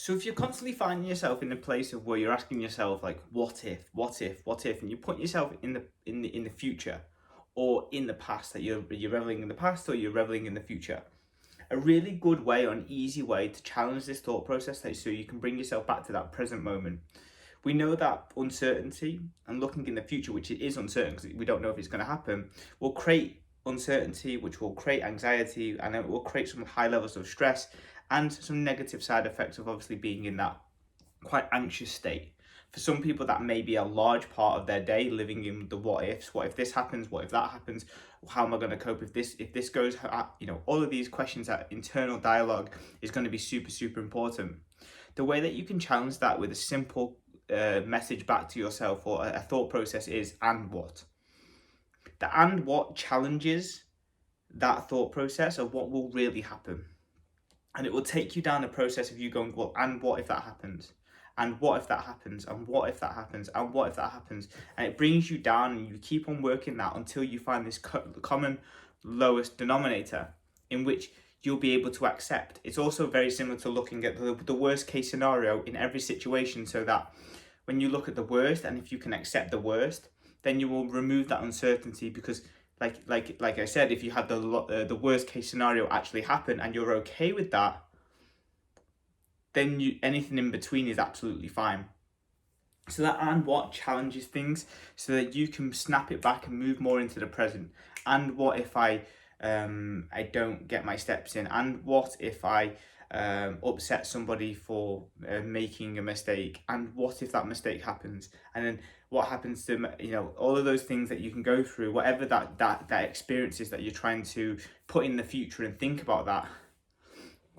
So if you're constantly finding yourself in a place of where you're asking yourself like, what if, and you put yourself in the future or in the past, that you're reveling in the past or you're reveling in the future, a really good way or an easy way to challenge this thought process, so you can bring yourself back to that present moment. We know that uncertainty and looking in the future, which it is uncertain because we don't know if it's going to happen, will create uncertainty, which will create anxiety, and it will create some high levels of stress and some negative side effects of obviously being in that quite anxious state. For some people, that may be a large part of their day, living in the what ifs. What if this happens? What if that happens? How am I going to cope if this goes? All of these questions, that internal dialogue is going to be super, super important. The way that you can challenge that with a simple message back to yourself or a thought process is and what. The and what challenges that thought process of what will really happen. And it will take you down the process of you going, well, and what if that happens? And what if that happens? And what if that happens? And what if that happens? And it brings you down, and you keep on working that until you find this common lowest denominator in which you'll be able to accept. It's also very similar to looking at the worst case scenario in every situation, so that when you look at the worst, and if you can accept the worst, then you will remove that uncertainty, because like I said, if you had the worst case scenario actually happen and you're okay with that, then anything in between is absolutely fine. So that and what challenges things so that you can snap it back and move more into the present. And what if I don't get my steps in? And what if I upset somebody for making a mistake? And what if that mistake happens? And then what happens to all of those things that you can go through, whatever that experience is that you're trying to put in the future and think about, that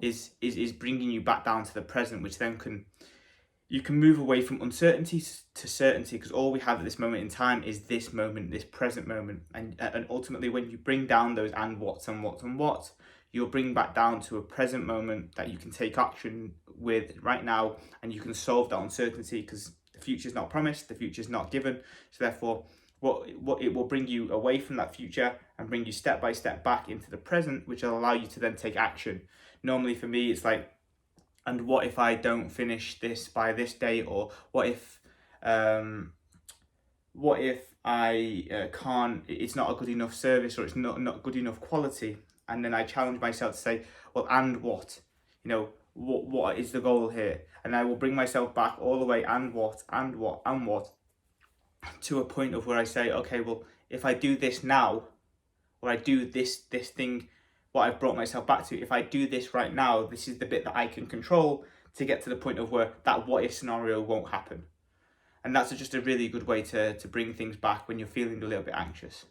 is bringing you back down to the present, which then you can move away from uncertainty to certainty, because all we have at this moment in time is this moment, this present moment. And ultimately, when you bring down those and what's and what's and what, you'll bring back down to a present moment that you can take action with right now, and you can solve that uncertainty, because the future is not promised, the future is not given. So therefore, what it will bring you away from that future and bring you step by step back into the present, which will allow you to then take action. Normally for me, it's like, and what if I don't finish this by this date? Or what if I can't, it's not a good enough service, or it's not good enough quality? And then I challenge myself to say, well, and what? What is the goal here? And I will bring myself back all the way, and what, to a point of where I say, okay, well, if I do this now, or I do this thing, what I've brought myself back to, if I do this right now, this is the bit that I can control to get to the point of where that what if scenario won't happen. And that's just a really good way to bring things back when you're feeling a little bit anxious.